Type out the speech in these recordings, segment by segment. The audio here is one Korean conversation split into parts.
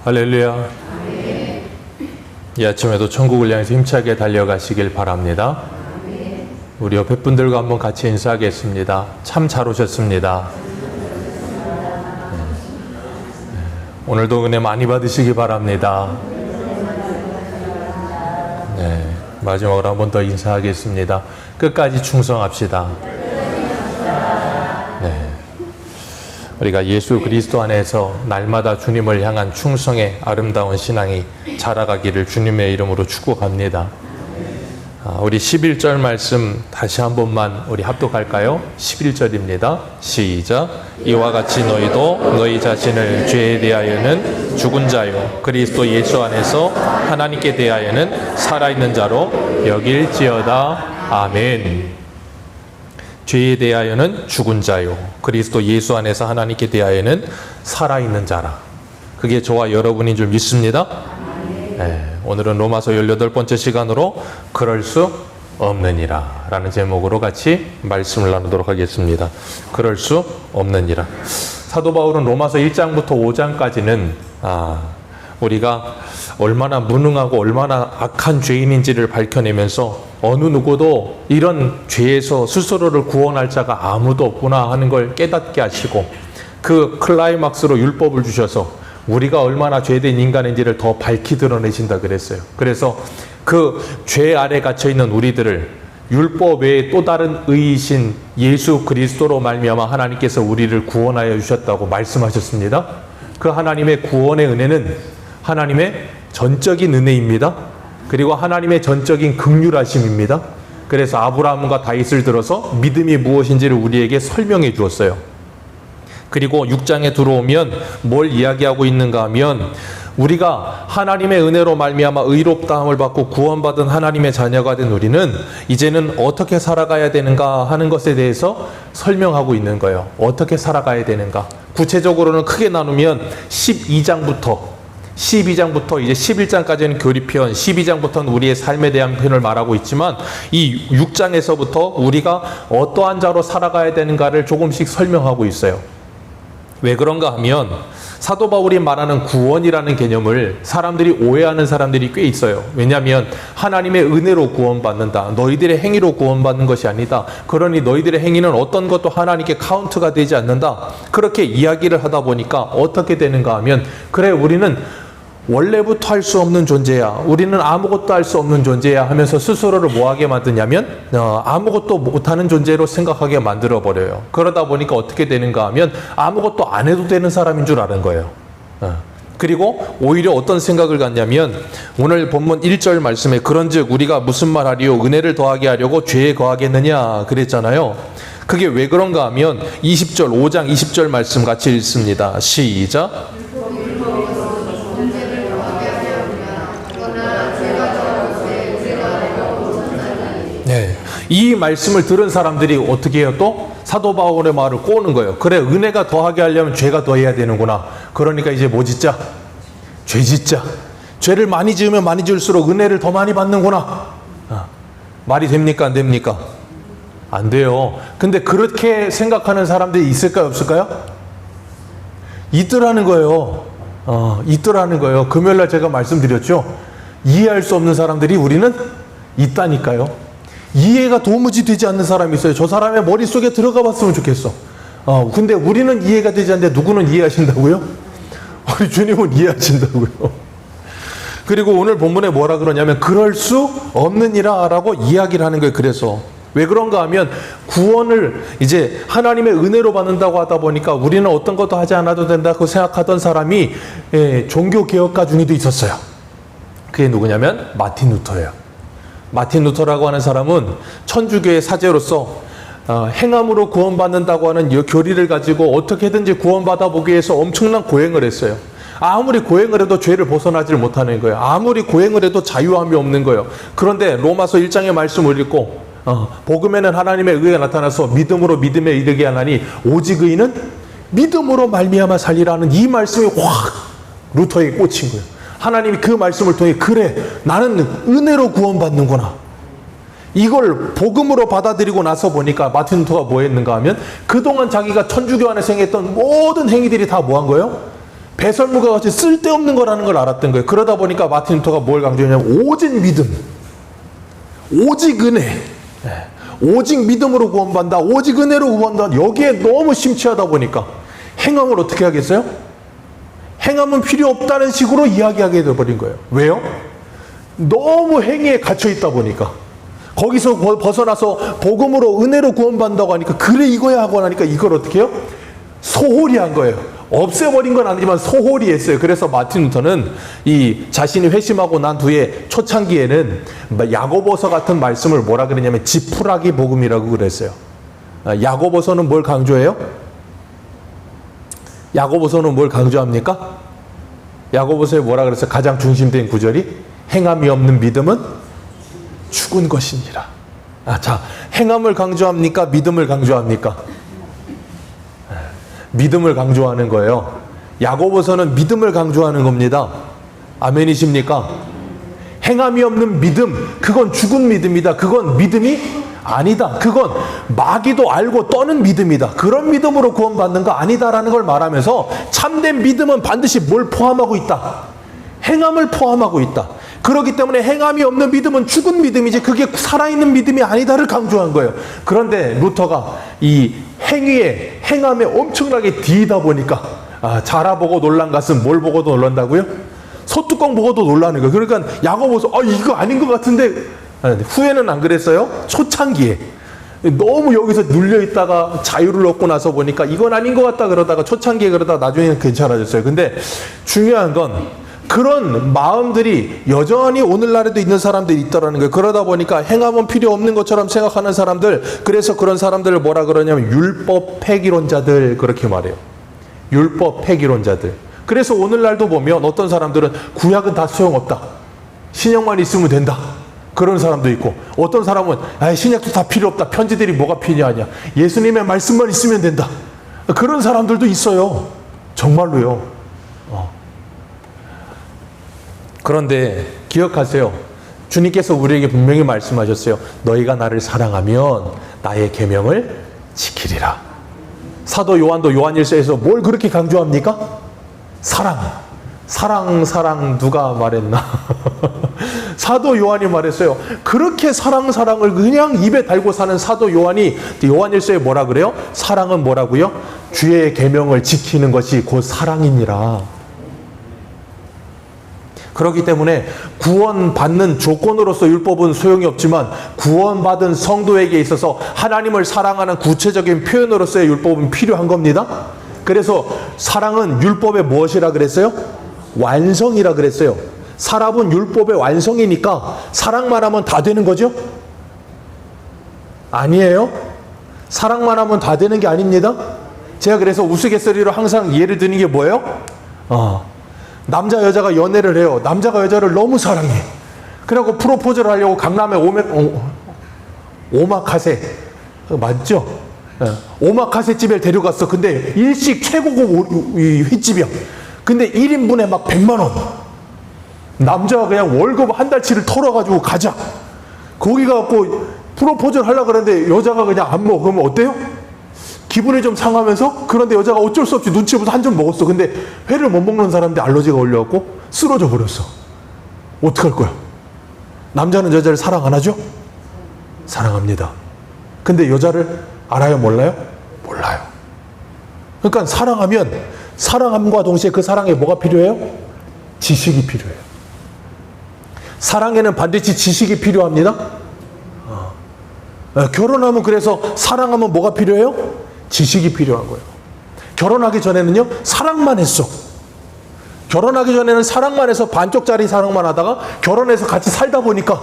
할렐루야. 이 아침에도 천국을 향해서 힘차게 달려가시길 바랍니다. 우리 옆에 분들과 한번 같이 인사하겠습니다. 참 잘 오셨습니다. 오늘도 은혜 많이 받으시기 바랍니다. 네, 마지막으로 한 번 더 인사하겠습니다. 끝까지 충성합시다. 네. 우리가 예수 그리스도 안에서 날마다 주님을 향한 충성의 아름다운 신앙이 자라가기를 주님의 이름으로 축복합니다. 우리 11절 말씀 다시 한 번만 우리 합독할까요? 11절입니다. 시작. 이와 같이 너희도 너희 자신을 죄에 대하여는 죽은 자요 그리스도 예수 안에서 하나님께 대하여는 살아있는 자로 여길지어다. 아멘. 죄에 대하여는 죽은 자요 그리스도 예수 안에서 하나님께 대하여는 살아있는 자라. 그게 저와 여러분인 줄 믿습니다. 네, 오늘은 로마서 18번째 시간으로 그럴 수 없느니라 라는 제목으로 같이 말씀을 나누도록 하겠습니다. 그럴 수 없느니라. 사도 바울은 로마서 1장부터 5장까지는 우리가 얼마나 무능하고 얼마나 악한 죄인인지를 밝혀내면서 어느 누구도 이런 죄에서 스스로를 구원할 자가 아무도 없구나 하는 걸 깨닫게 하시고, 그 클라이막스로 율법을 주셔서 우리가 얼마나 죄된 인간인지를 더 밝히 드러내신다 그랬어요. 그래서 그 죄 아래 갇혀있는 우리들을 율법 외에 또 다른 의이신 예수 그리스도로 말미암아 하나님께서 우리를 구원하여 주셨다고 말씀하셨습니다. 그 하나님의 구원의 은혜는 하나님의 전적인 은혜입니다. 그리고 하나님의 전적인 긍휼하심입니다. 그래서 아브라함과 다윗을 들어서 믿음이 무엇인지를 우리에게 설명해 주었어요. 그리고 6장에 들어오면 뭘 이야기하고 있는가 하면, 우리가 하나님의 은혜로 말미암아 의롭다함을 받고 구원받은 하나님의 자녀가 된 우리는 이제는 어떻게 살아가야 되는가 하는 것에 대해서 설명하고 있는 거예요. 어떻게 살아가야 되는가. 구체적으로는 크게 나누면 12장부터 이제 11장까지는 교리편, 12장부터는 우리의 삶에 대한 편을 말하고 있지만, 이 6장에서부터 우리가 어떠한 자로 살아가야 되는가를 조금씩 설명하고 있어요. 왜 그런가 하면, 사도 바울이 말하는 구원이라는 개념을 사람들이 오해하는 사람들이 꽤 있어요. 왜냐하면 하나님의 은혜로 구원받는다, 너희들의 행위로 구원받는 것이 아니다, 그러니 너희들의 행위는 어떤 것도 하나님께 카운트가 되지 않는다, 그렇게 이야기를 하다 보니까 어떻게 되는가 하면, 그래 우리는 원래부터 할 수 없는 존재야, 우리는 아무것도 할 수 없는 존재야 하면서 스스로를 뭐하게 만드냐면 아무것도 못하는 존재로 생각하게 만들어버려요. 그러다 보니까 어떻게 되는가 하면 아무것도 안 해도 되는 사람인 줄 아는 거예요. 그리고 오히려 어떤 생각을 갖냐면, 오늘 본문 1절 말씀에 그런즉 우리가 무슨 말 하리요 은혜를 더하게 하려고 죄에 거하겠느냐 그랬잖아요. 그게 왜 그런가 하면 20절 5장 20절 말씀 같이 읽습니다. 시작. 네, 이 말씀을 들은 사람들이 어떻게 해요? 또 사도 바울의 말을 꼬는 거예요. 그래, 은혜가 더하게 하려면 죄가 더해야 되는구나. 그러니까 이제 뭐 짓자? 죄 짓자. 죄를 많이 지으면 많이 지을수록 은혜를 더 많이 받는구나. 말이 됩니까? 안 됩니까? 안 돼요. 근데 그렇게 생각하는 사람들이 있을까요? 없을까요? 있더라는 거예요. 있더라는 거예요. 금요일날 제가 말씀드렸죠. 이해할 수 없는 사람들이 우리는 있다니까요. 이해가 도무지 되지 않는 사람이 있어요. 저 사람의 머릿속에 들어가 봤으면 좋겠어. 근데 우리는 이해가 되지 않는데 누구는 이해하신다고요? 우리 주님은 이해하신다고요. 그리고 오늘 본문에 뭐라 그러냐면 그럴 수 없느니라 라고 이야기를 하는 거예요. 그래서 왜 그런가 하면, 구원을 이제 하나님의 은혜로 받는다고 하다 보니까 우리는 어떤 것도 하지 않아도 된다고 생각하던 사람이 종교개혁가 중에도 있었어요. 그게 누구냐면 마틴 루터예요. 마틴 루터라고 하는 사람은 천주교의 사제로서 행함으로 구원받는다고 하는 이 교리를 가지고 어떻게든지 구원받아 보기 위해서 엄청난 고행을 했어요. 아무리 고행을 해도 죄를 벗어나지를 못하는 거예요. 아무리 고행을 해도 자유함이 없는 거예요. 그런데 로마서 1장의 말씀을 읽고 복음에는 하나님의 의가 나타나서 믿음으로 믿음에 이르게 하나니 오직 의인은 믿음으로 말미암아 살리라는 이 말씀이 확 루터에게 꽂힌 거예요. 하나님이 그 말씀을 통해 그래 나는 은혜로 구원받는구나, 이걸 복음으로 받아들이고 나서 보니까 마틴 루터가 뭐 했는가 하면, 그동안 자기가 천주교 안에서 행했던 모든 행위들이 다 뭐 한 거예요? 배설물과 같이 쓸데없는 거라는 걸 알았던 거예요. 그러다 보니까 마틴 루터가 뭘 강조했냐면 오직 믿음, 오직 은혜, 오직 믿음으로 구원받는다, 오직 은혜로 구원받는다. 여기에 너무 심취하다 보니까 행함을 어떻게 하겠어요? 행함은 필요 없다는 식으로 이야기하게 되어버린 거예요. 왜요? 너무 행위에 갇혀있다 보니까, 거기서 벗어나서 복음으로 은혜로 구원받는다고 하니까 그래 이거야 하고 나니까 이걸 어떻게 해요? 소홀히 한 거예요. 없애버린 건 아니지만 소홀히 했어요. 그래서 마틴 루터는 이 자신이 회심하고 난 뒤에 초창기에는 야고보서 같은 말씀을 뭐라 그러냐면 지푸라기 복음이라고 그랬어요. 야고보서는 뭘 강조해요? 야고보서는 뭘 강조합니까? 야고보서에 뭐라 그랬어요? 가장 중심된 구절이 행함이 없는 믿음은 죽은 것이니라. 자, 행함을 강조합니까? 믿음을 강조합니까? 믿음을 강조하는 거예요. 야고보서는 믿음을 강조하는 겁니다. 아멘이십니까? 행함이 없는 믿음, 그건 죽은 믿음이다. 그건 믿음이 아니다. 그건 마귀도 알고 떠는 믿음이다. 그런 믿음으로 구원받는 거 아니다라는 걸 말하면서 참된 믿음은 반드시 뭘 포함하고 있다? 행함을 포함하고 있다. 그렇기 때문에 행함이 없는 믿음은 죽은 믿음이지 그게 살아있는 믿음이 아니다를 강조한 거예요. 그런데 루터가 이 행위에, 행함에 엄청나게 뒤이다 보니까 자라보고 놀란 것은 뭘 보고도 놀란다고요? 소뚜껑 보고도 놀라는 거예요. 그러니까 야고보서 이거 아닌 것 같은데, 후에는 안 그랬어요? 초창기에 너무 여기서 눌려있다가 자유를 얻고 나서 보니까 이건 아닌 것 같다 그러다가 초창기에 그러다가 나중에는 괜찮아졌어요. 근데 중요한 건 그런 마음들이 여전히 오늘날에도 있는 사람들이 있다라는 거예요. 그러다 보니까 행함은 필요 없는 것처럼 생각하는 사람들, 그래서 그런 사람들을 뭐라 그러냐면 율법 폐기론자들, 그렇게 말해요. 율법 폐기론자들. 그래서 오늘날도 보면 어떤 사람들은 구약은 다 소용없다, 신약만 있으면 된다, 그런 사람도 있고, 어떤 사람은 신약도 다 필요 없다, 편지들이 뭐가 필요하냐, 예수님의 말씀만 있으면 된다, 그런 사람들도 있어요. 정말로요. 그런데 기억하세요. 주님께서 우리에게 분명히 말씀하셨어요. 너희가 나를 사랑하면 나의 계명을 지키리라. 사도 요한도 요한일서에서 뭘 그렇게 강조합니까? 사랑 누가 말했나? 사도 요한이 말했어요. 그렇게 사랑을 그냥 입에 달고 사는 사도 요한이 요한일서에 뭐라 그래요? 사랑은 뭐라고요? 주의 계명을 지키는 것이 곧 사랑이니라. 그렇기 때문에 구원받는 조건으로서 율법은 소용이 없지만 구원받은 성도에게 있어서 하나님을 사랑하는 구체적인 표현으로서의 율법은 필요한 겁니다. 그래서 사랑은 율법의 무엇이라 그랬어요? 완성이라 그랬어요. 사랑은 율법의 완성이니까 사랑만 하면 다 되는 거죠? 아니에요. 사랑만 하면 다 되는 게 아닙니다. 제가 그래서 우스갯소리로 항상 예를 드는 게 뭐예요? 남자 여자가 연애를 해요. 남자가 여자를 너무 사랑해. 그래갖고 프로포즈를 하려고 강남에 오마카세 맞죠? 오마카세 집에 데려갔어. 근데 일식 최고급 횟집이야. 근데 1인분에 막 100만 원. 남자가 그냥 월급 한 달치를 털어가지고 가자. 거기 가갖고 프로포즈를 하려고 그러는데 여자가 그냥 안 먹어. 그러면 어때요? 기분이 좀 상하면서, 그런데 여자가 어쩔 수 없이 눈치 보면서 한 점 먹었어. 근데 회를 못 먹는 사람인데 알러지가 걸려갖고 쓰러져 버렸어. 어떡할 거야? 남자는 여자를 사랑 안 하죠? 사랑합니다. 근데 여자를 알아요? 몰라요? 몰라요. 그러니까 사랑하면 사랑함과 동시에 그 사랑에 뭐가 필요해요? 지식이 필요해요. 사랑에는 반드시 지식이 필요합니다. 결혼하면, 그래서 사랑하면 뭐가 필요해요? 지식이 필요한 거예요. 결혼하기 전에는요, 사랑만 했어. 결혼하기 전에는 사랑만 해서 반쪽짜리 사랑만 하다가 결혼해서 같이 살다 보니까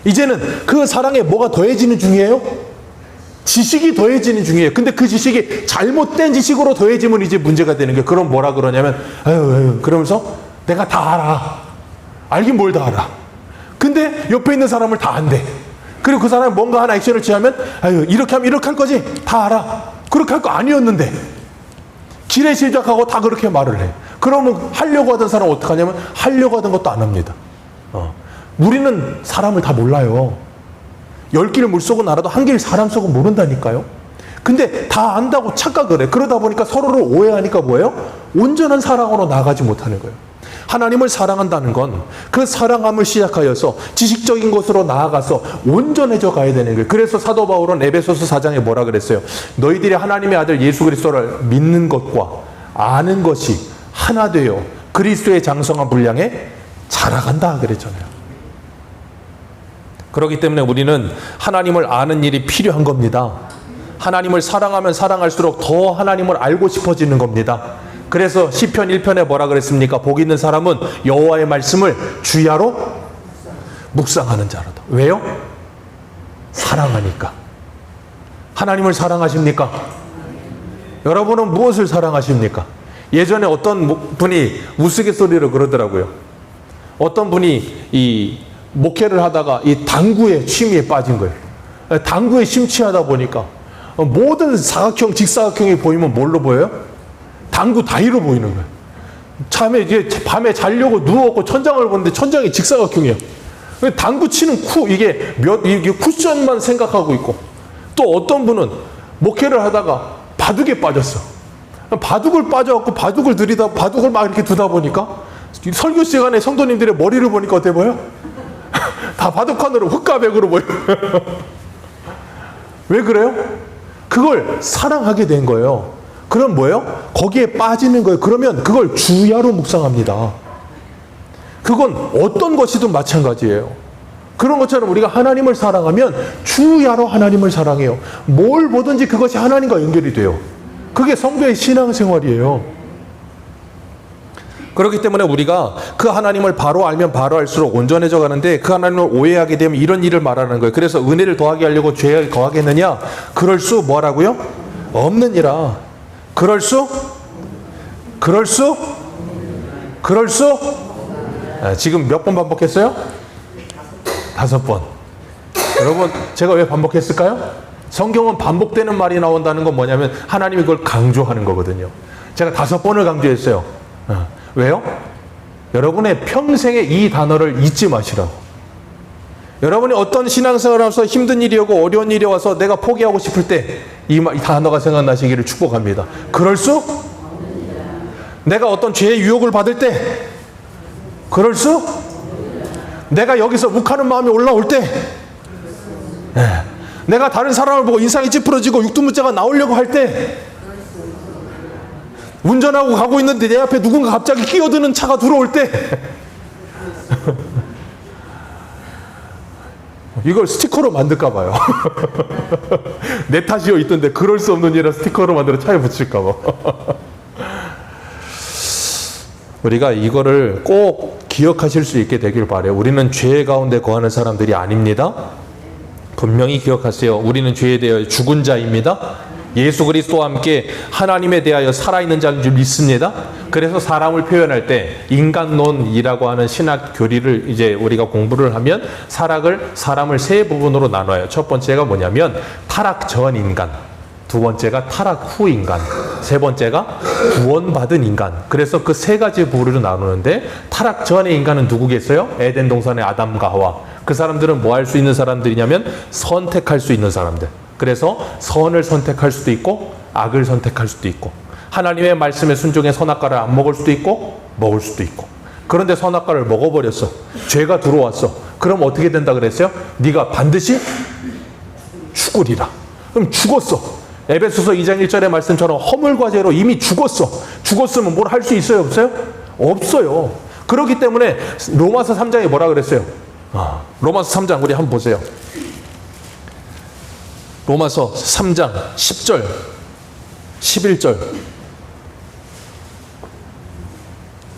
이제는 그 사랑에 뭐가 더해지는 중이에요? 지식이 더해지는 중이에요. 근데 그 지식이 잘못된 지식으로 더해지면 이제 문제가 되는 거예요. 그럼 뭐라 그러냐면 그러면서 내가 다 알아. 알긴 뭘 다 알아. 근데 옆에 있는 사람을 다 안 돼. 그리고 그 사람이 뭔가 하나 액션을 취하면 이렇게 하면 이렇게 할 거지? 다 알아. 그렇게 할 거 아니었는데 길에 시작하고 다 그렇게 말을 해. 그러면 하려고 하던 사람은 어떻게 하냐면 하려고 하던 것도 안 합니다. 우리는 사람을 다 몰라요. 10길 물속은 알아도 한 길 사람 속은 모른다니까요. 근데 다 안다고 착각을 해. 그러다 보니까 서로를 오해하니까 뭐예요? 온전한 사랑으로 나가지 못하는 거예요. 하나님을 사랑한다는 건 그 사랑함을 시작하여서 지식적인 것으로 나아가서 온전해져 가야 되는 거예요. 그래서 사도 바울은 에베소서 4장에 뭐라 그랬어요? 너희들이 하나님의 아들 예수 그리스도를 믿는 것과 아는 것이 하나 되어 그리스도의 장성한 분량에 자라간다 그랬잖아요. 그렇기 때문에 우리는 하나님을 아는 일이 필요한 겁니다. 하나님을 사랑하면 사랑할수록 더 하나님을 알고 싶어지는 겁니다. 그래서 시편 1편에 뭐라 그랬습니까? 복 있는 사람은 여호와의 말씀을 주야로 묵상하는 자로다. 왜요? 사랑하니까. 하나님을 사랑하십니까? 여러분은 무엇을 사랑하십니까? 예전에 어떤 분이 우스갯소리로 그러더라고요. 어떤 분이 이 목회를 하다가 이 당구의 취미에 빠진 거예요. 당구에 심취하다 보니까 모든 사각형, 직사각형이 보이면 뭘로 보여요? 당구 다리로 보이는 거예요. 참에 이제 밤에 자려고 누웠고 천장을 보는데 천장이 직사각형이에요. 당구 치는 이게 쿠션만 생각하고 있고, 또 어떤 분은 목회를 하다가 바둑에 빠졌어. 바둑을 빠져갖고 바둑을 들이다 바둑을 막 이렇게 두다 보니까 설교 시간에 성도님들의 머리를 보니까 어때 보여? 다 바둑판으로 흑가백으로 보여. 왜 그래요? 그걸 사랑하게 된 거예요. 그럼 뭐예요? 거기에 빠지는 거예요. 그러면 그걸 주야로 묵상합니다. 그건 어떤 것이든 마찬가지예요. 그런 것처럼 우리가 하나님을 사랑하면 주야로 하나님을 사랑해요. 뭘 보든지 그것이 하나님과 연결이 돼요. 그게 성도의 신앙생활이에요. 그렇기 때문에 우리가 그 하나님을 바로 알면 바로 알수록 온전해져 가는데, 그 하나님을 오해하게 되면 이런 일을 말하는 거예요. 그래서 은혜를 더하게 하려고 죄를 더하겠느냐? 그럴 수 뭐라고요? 없느니라. 그럴 수? 지금 몇 번 반복했어요? 5번. 여러분, 제가 왜 반복했을까요? 성경은 반복되는 말이 나온다는 건 뭐냐면 하나님이 그걸 강조하는 거거든요. 제가 5번을 강조했어요. 왜요? 여러분의 평생에 이 단어를 잊지 마시라고. 여러분이 어떤 신앙생활을 하면서 힘든 일이 오고 어려운 일이 와서 내가 포기하고 싶을 때 이 단어가 생각나시기를 축복합니다. 그럴 수? 내가 어떤 죄의 유혹을 받을 때 그럴 수? 내가 여기서 욱하는 마음이 올라올 때, 내가 다른 사람을 보고 인상이 찌푸러지고 육두문자가 나오려고 할 때, 운전하고 가고 있는데 내 앞에 누군가 갑자기 끼어드는 차가 들어올 때, 이걸 스티커로 만들까 봐요. 내 탓이요 있던데 그럴 수 없는 일이라 스티커로 만들어 차에 붙일까 봐. 우리가 이거를 꼭 기억하실 수 있게 되길 바라요. 우리는 죄 가운데 거하는 사람들이 아닙니다. 분명히 기억하세요. 우리는 죄에 대하여 죽은 자입니다. 예수 그리스도와 함께 하나님에 대하여 살아있는 자인 줄 믿습니다. 그래서 사람을 표현할 때 인간론이라고 하는 신학 교리를 이제 우리가 공부를 하면 사람을 세 부분으로 나눠요. 첫 번째가 뭐냐면 타락 전 인간, 두 번째가 타락 후 인간, 세 번째가 구원받은 인간. 그래서 그 세 가지 부류로 나누는데, 타락 전의 인간은 누구겠어요? 에덴 동산의 아담과 하와. 그 사람들은 뭐 할 수 있는 사람들이냐면 선택할 수 있는 사람들. 그래서 선을 선택할 수도 있고 악을 선택할 수도 있고, 하나님의 말씀에 순종해 선악과를 안 먹을 수도 있고 먹을 수도 있고. 그런데 선악과를 먹어버렸어. 죄가 들어왔어. 그럼 어떻게 된다 그랬어요? 네가 반드시 죽으리라. 그럼 죽었어. 에베소서 2장 1절의 말씀처럼 허물과 죄로 이미 죽었어. 죽었으면 뭘 할 수 있어요? 없어요? 없어요. 그렇기 때문에 로마서 3장에 뭐라 그랬어요? 로마서 3장 우리 한번 보세요. 로마서 3장 10절 11절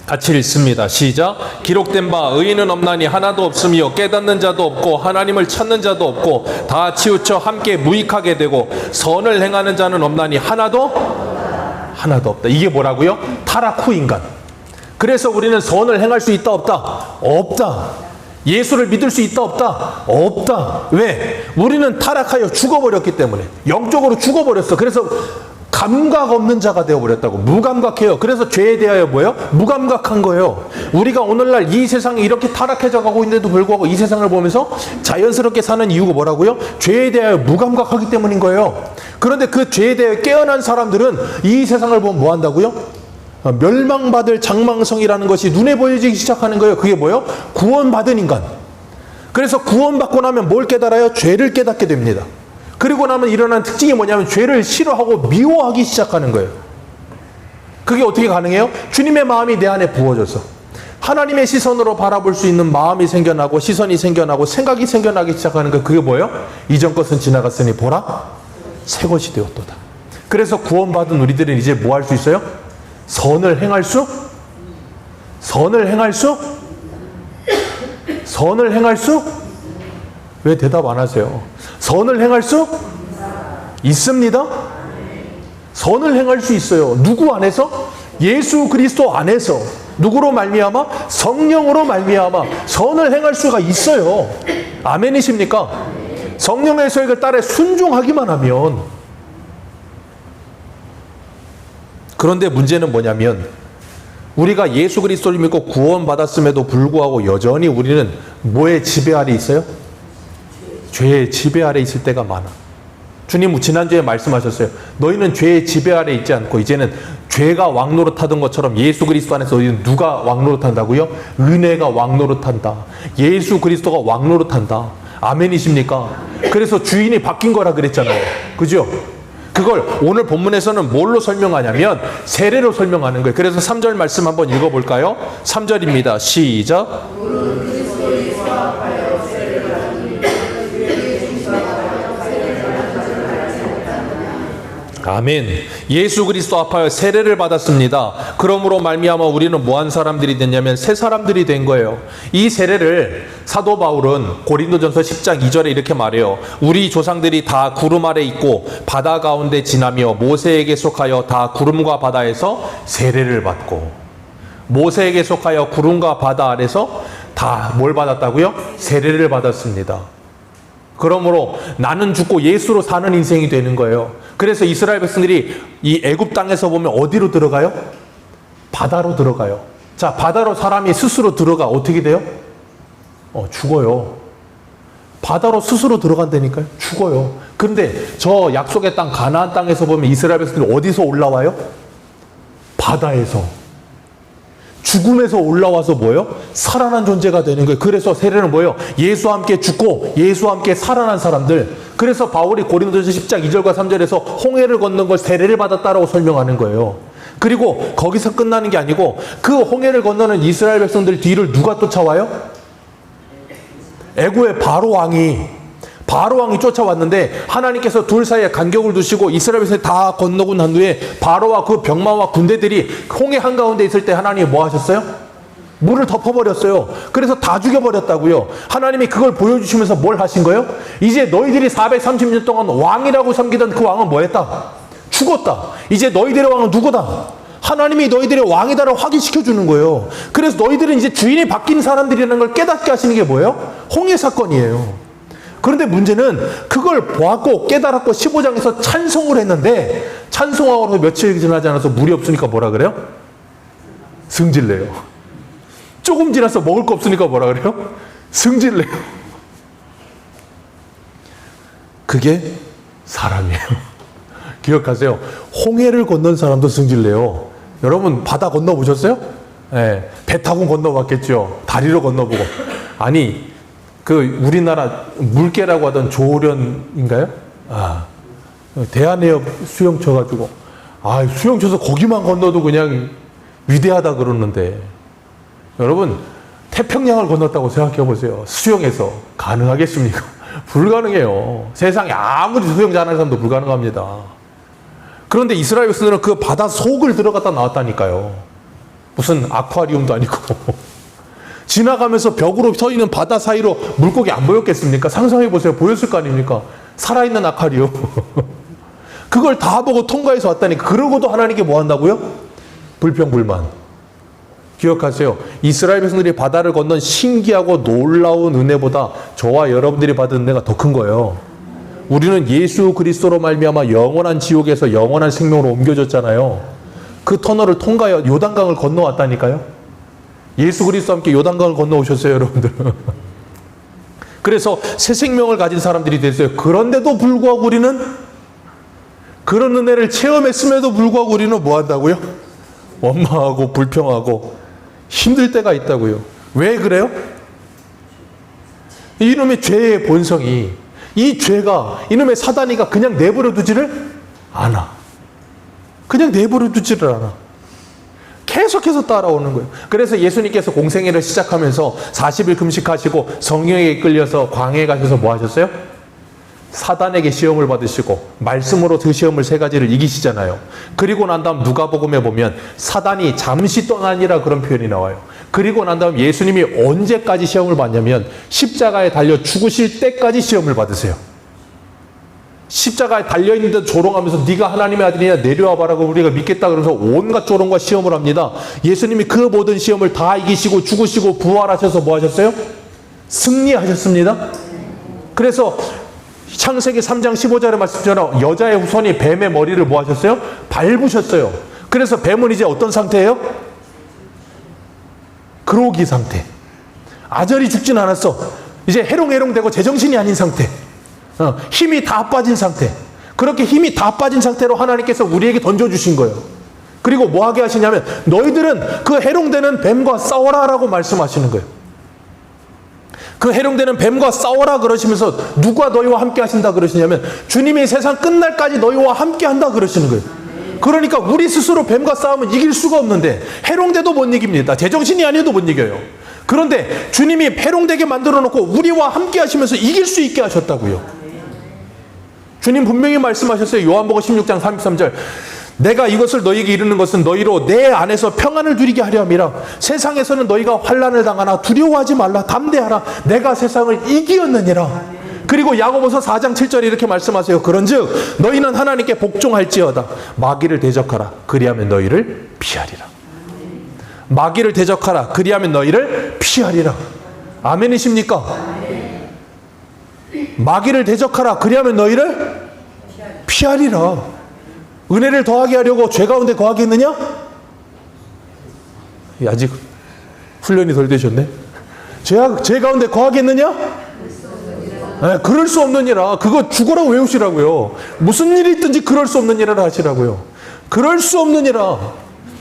같이 읽습니다. 시작. 기록된 바 의인은 없나니 하나도 없으며 깨닫는 자도 없고 하나님을 찾는 자도 없고 다 치우쳐 함께 무익하게 되고 선을 행하는 자는 없나니 하나도 없다. 이게 뭐라고요? 타락 후 인간. 그래서 우리는 선을 행할 수 있다 없다? 없다. 예수를 믿을 수 있다 없다? 없다. 왜? 우리는 타락하여 죽어버렸기 때문에. 영적으로 죽어버렸어. 그래서 감각 없는 자가 되어버렸다고. 무감각해요. 그래서 죄에 대하여 뭐예요? 무감각한 거예요. 우리가 오늘날 이 세상이 이렇게 타락해져 가고 있는데도 불구하고 이 세상을 보면서 자연스럽게 사는 이유가 뭐라고요? 죄에 대하여 무감각하기 때문인 거예요. 그런데 그 죄에 대해 깨어난 사람들은 이 세상을 보면 뭐 한다고요? 멸망받을 장망성이라는 것이 눈에 보여지기 시작하는 거예요. 그게 뭐예요? 구원받은 인간. 그래서 구원받고 나면 뭘 깨달아요? 죄를 깨닫게 됩니다. 그리고 나면 일어나는 특징이 뭐냐면 죄를 싫어하고 미워하기 시작하는 거예요. 그게 어떻게 가능해요? 주님의 마음이 내 안에 부어져서 하나님의 시선으로 바라볼 수 있는 마음이 생겨나고 시선이 생겨나고 생각이 생겨나기 시작하는 거예요. 그게 뭐예요? 이전 것은 지나갔으니 보라 새 것이 되었도다. 그래서 구원받은 우리들은 이제 뭐 할 수 있어요? 선을 행할 수? 선을 행할 수? 선을 행할 수? 왜 대답 안 하세요? 선을 행할 수? 있습니다. 선을 행할 수 있어요. 누구 안에서? 예수 그리스도 안에서. 누구로 말미암아? 성령으로 말미암아 선을 행할 수가 있어요. 아멘이십니까? 성령의 소식을 따라 순종하기만 하면. 그런데 문제는 뭐냐면 우리가 예수 그리스도를 믿고 구원받았음에도 불구하고 여전히 우리는 뭐의 지배 아래 있어요? 죄의 지배 아래 있을 때가 많아. 주님 지난주에 말씀하셨어요. 너희는 죄의 지배 아래 있지 않고 이제는 죄가 왕노릇하던 것처럼 예수 그리스도 안에서 너희는 누가 왕노릇한다고요? 은혜가 왕노릇한다. 예수 그리스도가 왕노릇한다. 아멘이십니까? 그래서 주인이 바뀐 거라 그랬잖아요. 그죠? 그걸 오늘 본문에서는 뭘로 설명하냐면 세례로 설명하는 거예요. 그래서 3절 말씀 한번 읽어볼까요? 3절입니다. 시작. 아멘. 예수 그리스도 앞하여 세례를 받았습니다. 그러므로 말미암아 우리는 뭐한 사람들이 됐냐면 새 사람들이 된 거예요. 이 세례를 사도 바울은 고린도전서 10장 2절에 이렇게 말해요. 우리 조상들이 다 구름 아래 있고 바다 가운데 지나며 모세에게 속하여 다 구름과 바다에서 세례를 받고, 모세에게 속하여 구름과 바다 아래서 다 뭘 받았다고요? 세례를 받았습니다. 그러므로 나는 죽고 예수로 사는 인생이 되는 거예요. 그래서 이스라엘 백성들이 이 애굽 땅에서 보면 어디로 들어가요? 바다로 들어가요. 자, 바다로 사람이 스스로 들어가 어떻게 돼요? 죽어요. 바다로 스스로 들어간다니까요. 죽어요. 그런데 저 약속의 땅 가나안 땅에서 보면 이스라엘 백성들이 어디서 올라와요? 바다에서. 죽음에서 올라와서 뭐예요? 살아난 존재가 되는 거예요. 그래서 세례는 뭐예요? 예수와 함께 죽고 예수와 함께 살아난 사람들. 그래서 바울이 고린도전서 10장 2절과 3절에서 홍해를 건넌 걸 세례를 받았다라고 설명하는 거예요. 그리고 거기서 끝나는 게 아니고 그 홍해를 건너는 이스라엘 백성들 뒤를 누가 쫓아와요? 애굽의 바로 왕이 쫓아왔는데 하나님께서 둘 사이에 간격을 두시고 이스라엘 백성이 다 건너고 난 후에 바로와 그 병마와 군대들이 홍해 한가운데 있을 때 하나님이 뭐 하셨어요? 물을 덮어버렸어요. 그래서 다 죽여버렸다고요. 하나님이 그걸 보여주시면서 뭘 하신 거예요? 이제 너희들이 430년 동안 왕이라고 섬기던 그 왕은 뭐 했다? 죽었다. 이제 너희들의 왕은 누구다? 하나님이 너희들의 왕이다라고 확인시켜 주는 거예요. 그래서 너희들은 이제 주인이 바뀐 사람들이라는 걸 깨닫게 하시는 게 뭐예요? 홍해 사건이에요. 그런데 문제는 그걸 보았고 깨달았고 15장에서 찬송을 했는데 찬송하고 며칠 지나지 않아서 물이 없으니까 뭐라 그래요? 승질내요. 조금 지나서 먹을 거 없으니까 뭐라 그래요? 승질내요. 그게 사람이에요. 기억하세요. 홍해를 건넌 사람도 승질내요. 여러분 바다 건너보셨어요? 네, 배 타고 건너봤겠죠. 다리로 건너보고. 아니 그 우리나라 물개라고 하던 조련인가요? 대한해협 수영 쳐가지고 수영 쳐서 거기만 건너도 그냥 위대하다 그러는데 여러분 태평양을 건넜다고 생각해 보세요. 수영해서 가능하겠습니까? 불가능해요. 세상에 아무리 수영 잘하는 사람도 불가능합니다. 그런데 이스라엘 백성들은 그 바다 속을 들어갔다 나왔다니까요. 무슨 아쿠아리움도 아니고 지나가면서 벽으로 서 있는 바다 사이로 물고기 안 보였겠습니까? 상상해 보세요. 보였을 거 아닙니까? 살아있는 아쿠아리움. 그걸 다 보고 통과해서 왔다니까. 그러고도 하나님께 뭐 한다고요? 불평불만. 기억하세요. 이스라엘 백성들이 바다를 건넌 신기하고 놀라운 은혜보다 저와 여러분들이 받은 은혜가 더 큰 거예요. 우리는 예수 그리스도로 말미암아 영원한 지옥에서 영원한 생명으로 옮겨졌잖아요. 그 터널을 통과해 요단강을 건너왔다니까요. 예수 그리스도와 함께 요단강을 건너오셨어요, 여러분들. 그래서 새 생명을 가진 사람들이 됐어요. 그런데도 불구하고 우리는 그런 은혜를 체험했음에도 불구하고 우리는 뭐 한다고요? 원망하고 불평하고 힘들 때가 있다고요. 왜 그래요? 이놈의 죄의 본성이, 이 죄가, 이놈의 사단이가 그냥 내버려 두지를 않아. 그냥 내버려 두지를 않아. 계속해서 따라오는 거예요. 그래서 예수님께서 공생애를 시작하면서 40일 금식하시고 성령에 이끌려서 광야에 가셔서 뭐 하셨어요? 사단에게 시험을 받으시고 말씀으로 그 시험을 3가지를 이기시잖아요. 그리고 난 다음 누가복음에 보면 사단이 잠시 떠나니라 그런 표현이 나와요. 그리고 난 다음 예수님이 언제까지 시험을 받냐면 십자가에 달려 죽으실 때까지 시험을 받으세요. 십자가에 달려있는데 조롱하면서 네가 하나님의 아들이냐 내려와봐라고 우리가 믿겠다 그러면서 온갖 조롱과 시험을 합니다. 예수님이 그 모든 시험을 다 이기시고 죽으시고 부활하셔서 뭐 하셨어요? 승리하셨습니다. 그래서 창세기 3장 15절의 말씀처럼 여자의 후손이 뱀의 머리를 뭐 하셨어요? 밟으셨어요. 그래서 뱀은 이제 어떤 상태예요? 그로기 상태. 아절이 죽진 않았어. 이제 해롱해롱되고 제정신이 아닌 상태. 힘이 다 빠진 상태. 그렇게 힘이 다 빠진 상태로 하나님께서 우리에게 던져주신 거예요. 그리고 뭐 하게 하시냐면 너희들은 그 해롱되는 뱀과 싸워라 라고 말씀하시는 거예요. 그 해롱되는 뱀과 싸워라 그러시면서 누가 너희와 함께 하신다 그러시냐면 주님이 세상 끝날까지 너희와 함께 한다 그러시는 거예요. 그러니까 우리 스스로 뱀과 싸우면 이길 수가 없는데 해롱돼도 못 이깁니다. 제정신이 아니어도 못 이겨요. 그런데 주님이 해롱되게 만들어 놓고 우리와 함께 하시면서 이길 수 있게 하셨다고요. 주님 분명히 말씀하셨어요. 요한복음 16장 33절. 내가 이것을 너희에게 이르는 것은 너희로 내 안에서 평안을 누리게 하려 함이라. 세상에서는 너희가 환난을 당하나 두려워하지 말라. 담대하라. 내가 세상을 이기었느니라. 그리고 야고보서 4장 7절에 이렇게 말씀하세요. 그런즉 너희는 하나님께 복종할지어다. 마귀를 대적하라. 그리하면 너희를 피하리라. 마귀를 대적하라. 그리하면 너희를 피하리라. 아멘이십니까? 마귀를 대적하라. 그리하면 너희를 피하리라. 은혜를 더하게 하려고 죄 가운데 거하겠느냐? 아직 훈련이 덜 되셨네. 죄 가운데 거하겠느냐? 네, 그럴 수 없느니라. 그거 죽어라고 외우시라고요. 무슨 일이 있든지 그럴 수 없느니라 하시라고요. 그럴 수 없느니라.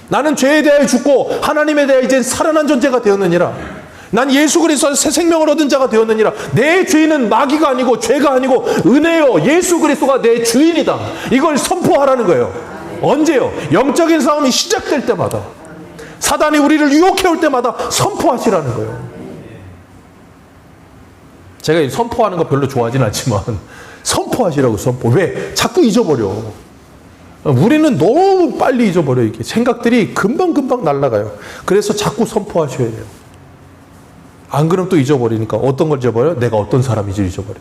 나는 죄에 대하여 죽고 하나님에 대하여 이제 살아난 존재가 되었느니라. 난 예수 그리스도에서 새 생명을 얻은 자가 되었느니라. 내 죄는 마귀가 아니고 죄가 아니고 은혜요. 예수 그리스도가 내 주인이다. 이걸 선포하라는 거예요. 언제요? 영적인 싸움이 시작될 때마다, 사단이 우리를 유혹해올 때마다 선포하시라는 거예요. 제가 선포하는 거 별로 좋아하진 않지만 선포하시라고. 선포. 왜? 자꾸 잊어버려. 우리는 너무 빨리 잊어버려. 이게 생각들이 금방금방 날아가요. 그래서 자꾸 선포하셔야 돼요. 안 그러면 또 잊어버리니까. 어떤 걸 잊어버려요? 내가 어떤 사람인지 잊어버려.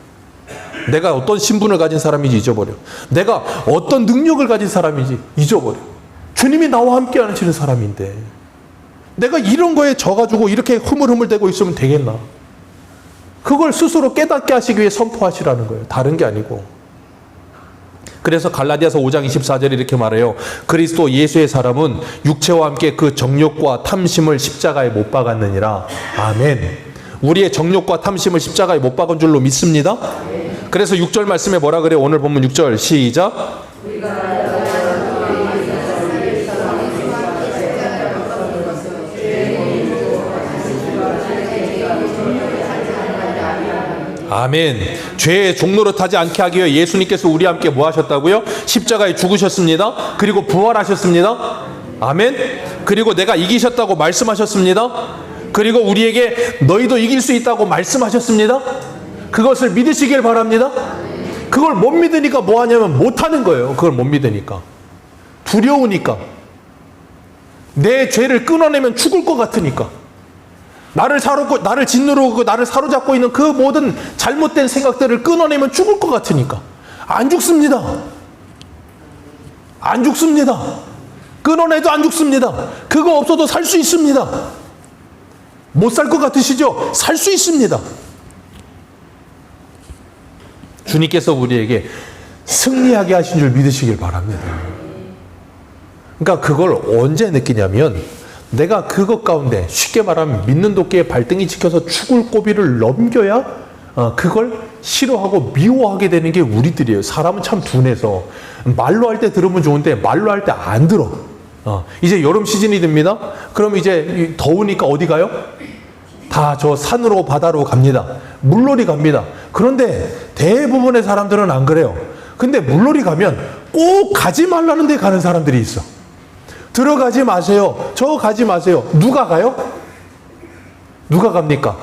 내가 어떤 신분을 가진 사람인지 잊어버려. 내가 어떤 능력을 가진 사람인지 잊어버려. 주님이 나와 함께 하시는 사람인데 내가 이런 거에 져가지고 이렇게 흐물흐물대고 있으면 되겠나? 그걸 스스로 깨닫게 하시기 위해 선포하시라는 거예요. 다른 게 아니고. 그래서 갈라디아서 5장 24절에 이렇게 말해요. 그리스도 예수의 사람은 육체와 함께 그 정욕과 탐심을 십자가에 못 박았느니라. 아멘. 우리의 정욕과 탐심을 십자가에 못 박은 줄로 믿습니다. 그래서 6절 말씀에 뭐라 그래요? 오늘 본문 6절 시작. 아멘. 죄의 종노릇하지 않게 하기 위해 예수님께서 우리와 함께 뭐 하셨다고요? 십자가에 죽으셨습니다. 그리고 부활하셨습니다. 아멘. 그리고 내가 이기셨다고 말씀하셨습니다. 그리고 우리에게 너희도 이길 수 있다고 말씀하셨습니다. 그것을 믿으시길 바랍니다. 그걸 못 믿으니까 뭐 하냐면 못 하는 거예요. 그걸 못 믿으니까. 두려우니까. 내 죄를 끊어내면 죽을 것 같으니까. 나를 짓누르고 나를 사로잡고 있는 그 모든 잘못된 생각들을 끊어내면 죽을 것 같으니까. 안 죽습니다. 안 죽습니다. 끊어내도 안 죽습니다. 그거 없어도 살 수 있습니다. 못 살 것 같으시죠? 살 수 있습니다. 주님께서 우리에게 승리하게 하신 줄 믿으시길 바랍니다. 그러니까 그걸 언제 느끼냐면 내가 그것 가운데 쉽게 말하면 믿는 도끼에 발등이 찍혀서 죽을 고비를 넘겨야 그걸 싫어하고 미워하게 되는 게 우리들이에요. 사람은 참 둔해서 말로 할 때 들으면 좋은데 말로 할 때 안 들어. 이제 여름 시즌이 됩니다. 그럼 이제 더우니까 어디 가요? 다 저 산으로 바다로 갑니다. 물놀이 갑니다. 그런데 대부분의 사람들은 안 그래요. 근데 물놀이 가면 꼭 가지 말라는 데 가는 사람들이 있어. 들어가지 마세요. 저 가지 마세요. 누가 가요? 누가 갑니까?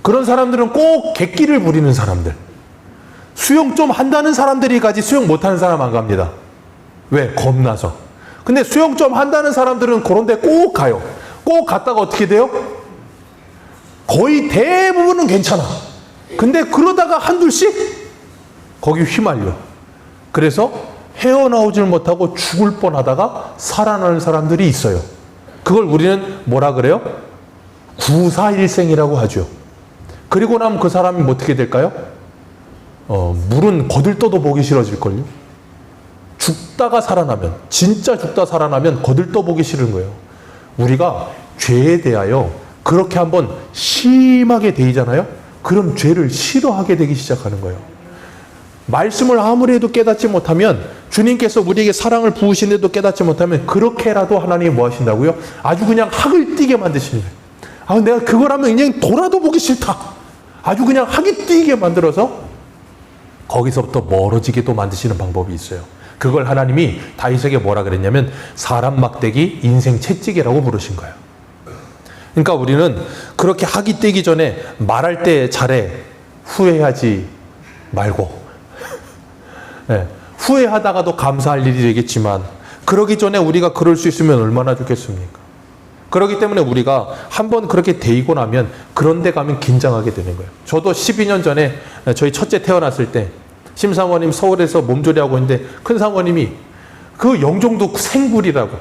그런 사람들은 꼭 객기를 부리는 사람들. 수영 좀 한다는 사람들이 가지 수영 못하는 사람 안 갑니다. 왜? 겁나서. 근데 수영 좀 한다는 사람들은 그런 데 꼭 가요. 꼭 갔다가 어떻게 돼요? 거의 대부분은 괜찮아. 근데 그러다가 한둘씩 거기 휘말려. 그래서 헤어나오질 못하고 죽을 뻔하다가 살아나는 사람들이 있어요. 그걸 우리는 뭐라 그래요? 구사일생이라고 하죠. 그리고 나면 그 사람이 어떻게 될까요? 물은 거들떠도 보기 싫어질걸요. 죽다가 살아나면, 진짜 죽다 살아나면 거들떠 보기 싫은 거예요. 우리가 죄에 대하여 그렇게 한번 심하게 대이잖아요. 그럼 죄를 싫어하게 되기 시작하는 거예요. 말씀을 아무리 해도 깨닫지 못하면, 주님께서 우리에게 사랑을 부으시는데도 깨닫지 못하면 그렇게라도 하나님이 뭐 하신다고요? 아주 그냥 학을 띠게 만드시는 거예요. 내가 그걸 하면 그냥 돌아도 보기 싫다. 아주 그냥 학이 띠게 만들어서 거기서부터 멀어지게 또 만드시는 방법이 있어요. 그걸 하나님이 다윗에게 뭐라 그랬냐면 사람 막대기 인생 채찍이라고 부르신 거예요. 그러니까 우리는 그렇게 학이 떼기 전에 말할 때 잘해. 후회하지 말고. 네, 후회하다가도 감사할 일이 되겠지만 그러기 전에 우리가 그럴 수 있으면 얼마나 좋겠습니까? 그렇기 때문에 우리가 한번 그렇게 데이고 나면 그런 데 가면 긴장하게 되는 거예요. 저도 12년 전에 저희 첫째 태어났을 때 심사모님 서울에서 몸조리하고 있는데 큰 사모님이 그 영종도 생굴이라고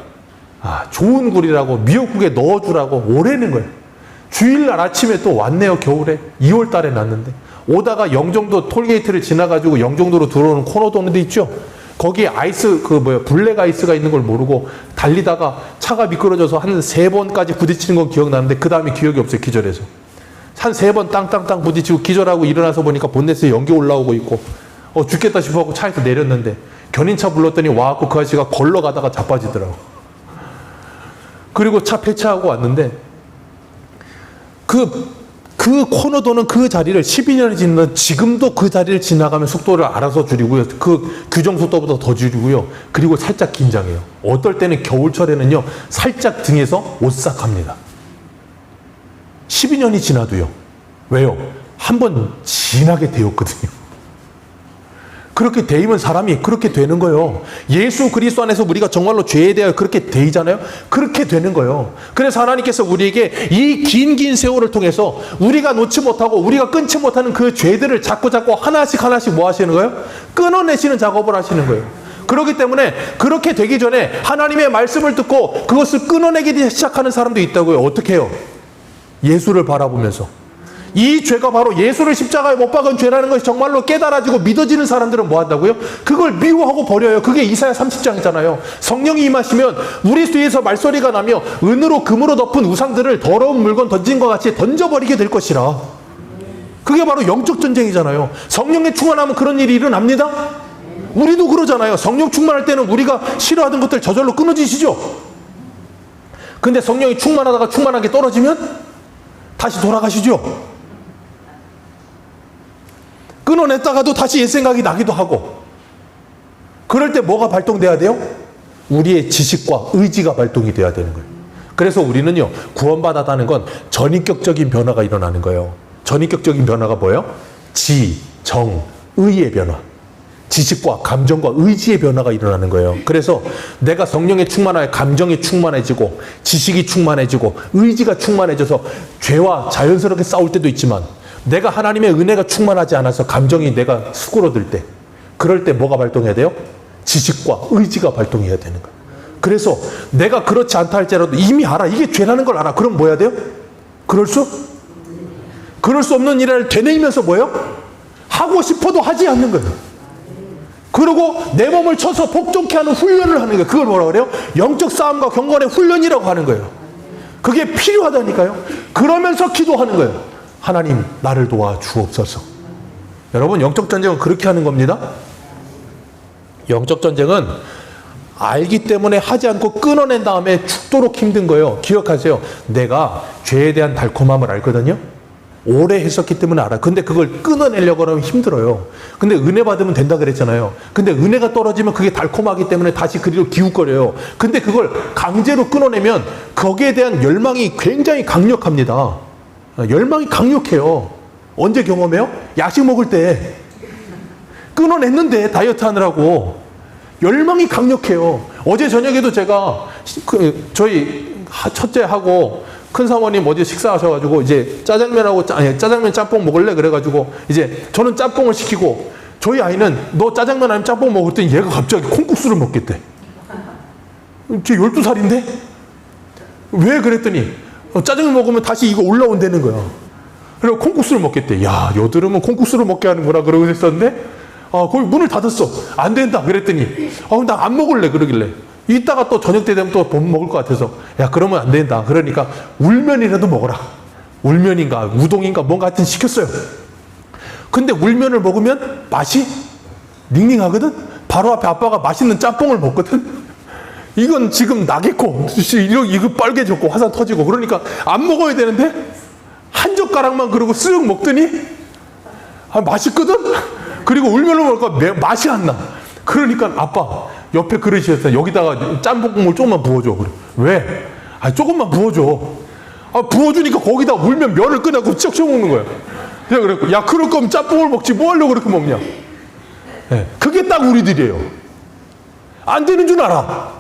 좋은 굴이라고 미역국에 넣어주라고 오래는 거예요. 주일날 아침에 또 왔네요. 겨울에 2월 달에 났는데 오다가 영종도 톨게이트를 지나가지고 영종도로 들어오는 코너 도는 데 있죠. 거기에 아이스 블랙 아이스가 있는 걸 모르고 달리다가 차가 미끄러져서 한 3번까지 부딪히는 건 기억나는데 그 다음에 기억이 없어요. 기절해서 한 3번 땅땅땅 부딪히고 기절하고 일어나서 보니까 본넷에 연기 올라오고 있고 죽겠다 싶어갖고 차에서 내렸는데 견인차 불렀더니 와갖고 그 아저씨가 걸러가다가 자빠지더라고. 그리고 차 폐차하고 왔는데 그 코너 도는 그 자리를 12년이 지나면 지금도 그 자리를 지나가면 속도를 알아서 줄이고요. 그 규정 속도보다 더 줄이고요. 그리고 살짝 긴장해요. 어떨 때는 겨울철에는요. 살짝 등에서 오싹합니다. 12년이 지나도요. 왜요? 한번 진하게 되었거든요. 그렇게 데이면 사람이 그렇게 되는 거예요. 예수 그리스도 안에서 우리가 정말로 죄에 대하여 그렇게 데이잖아요. 그렇게 되는 거예요. 그래서 하나님께서 우리에게 이 긴 세월을 통해서 우리가 놓지 못하고 우리가 끊지 못하는 그 죄들을 자꾸 하나씩 뭐 하시는 거예요? 끊어내시는 작업을 하시는 거예요. 그렇기 때문에 그렇게 되기 전에 하나님의 말씀을 듣고 그것을 끊어내기 시작하는 사람도 있다고요. 어떻게 해요? 예수를 바라보면서. 이 죄가 바로 예수를 십자가에 못 박은 죄라는 것이 정말로 깨달아지고 믿어지는 사람들은 뭐 한다고요? 그걸 미워하고 버려요. 그게 이사야 30장이잖아요. 성령이 임하시면 우리 뒤에서 말소리가 나며 은으로 금으로 덮은 우상들을 더러운 물건 던진 것 같이 던져버리게 될 것이라. 그게 바로 영적 전쟁이잖아요. 성령에 충만하면 그런 일이 일어납니다. 우리도 그러잖아요. 성령 충만할 때는 우리가 싫어하던 것들 저절로 끊어지시죠. 근데 성령이 충만하다가 충만하게 떨어지면 다시 돌아가시죠. 끊어냈다가도 다시 옛 생각이 나기도 하고. 그럴 때 뭐가 발동돼야 돼요? 우리의 지식과 의지가 발동이 돼야 되는 거예요. 그래서 우리는요, 구원받았다는 건 전인격적인 변화가 일어나는 거예요. 전인격적인 변화가 뭐예요? 지, 정, 의의 변화. 지식과 감정과 의지의 변화가 일어나는 거예요. 그래서 내가 성령에 충만하여 감정이 충만해지고 지식이 충만해지고 의지가 충만해져서 죄와 자연스럽게 싸울 때도 있지만 내가 하나님의 은혜가 충만하지 않아서 감정이 내가 수그러들 때 그럴 때 뭐가 발동해야 돼요? 지식과 의지가 발동해야 되는 거예요. 그래서 내가 그렇지 않다 할지라도 이미 알아. 이게 죄라는 걸 알아. 그럼 뭐 해야 돼요? 그럴 수 없는 일을 되뇌이면서 뭐예요? 하고 싶어도 하지 않는 거예요. 그리고 내 몸을 쳐서 복종케 하는 훈련을 하는 거예요. 그걸 뭐라 그래요? 영적 싸움과 경건의 훈련이라고 하는 거예요. 그게 필요하다니까요. 그러면서 기도하는 거예요. 하나님, 나를 도와 주옵소서. 여러분, 영적 전쟁은 그렇게 하는 겁니다. 영적 전쟁은 알기 때문에 하지 않고 끊어낸 다음에 죽도록 힘든 거예요. 기억하세요. 내가 죄에 대한 달콤함을 알거든요. 오래 했었기 때문에 알아요. 근데 그걸 끊어내려고 하면 힘들어요. 근데 은혜 받으면 된다 그랬잖아요. 근데 은혜가 떨어지면 그게 달콤하기 때문에 다시 그리로 기웃거려요. 근데 그걸 강제로 끊어내면 거기에 대한 열망이 굉장히 강력합니다. 열망이 강력해요. 언제 경험해요? 야식 먹을 때. 끊어냈는데 다이어트 하느라고. 열망이 강력해요. 어제 저녁에도 제가 저희 첫째하고 큰 사모님 어제 식사하셔가지고 이제 짜장면 짬뽕 먹을래? 그래가지고 이제 저는 짬뽕을 시키고 저희 아이는 너 짜장면 아니면 짬뽕 먹었더니 얘가 갑자기 콩국수를 먹겠대. 쟤 12살인데? 왜 그랬더니 짜장면 먹으면 다시 이거 올라온다는 거야. 그리고 콩국수를 먹겠대. 야, 여드름은 콩국수를 먹게 하는구나 그러고 있었는데 거기 문을 닫았어. 안 된다 그랬더니 나 안 먹을래 그러길래 이따가 또 저녁 때 되면 또 못 먹을 것 같아서 야, 그러면 안 된다. 그러니까 울면이라도 먹어라. 울면인가 우동인가 뭔가 하여튼 시켰어요. 근데 울면을 먹으면 맛이 닝닝하거든. 바로 앞에 아빠가 맛있는 짬뽕을 먹거든. 이건 지금 나겠고 이거 빨개졌고 화산 터지고 그러니까 안 먹어야 되는데 한 젓가락만 그러고 쓱 먹더니 맛있거든. 그리고 울면을 먹으니까 맛이 안 나. 그러니까 아빠 옆에 그릇이었어. 여기다가 짬뽕 국물 조금만 부어줘. 그래. 왜? 조금만 부어줘. 부어주니까 거기다 울면 면을 꺼내고 쩍 먹는 거야. 내가 그랬고, 야, 그럴 거면 짬뽕을 먹지 뭐 하려고 그렇게 먹냐. 네. 그게 딱 우리들이에요. 안 되는 줄 알아.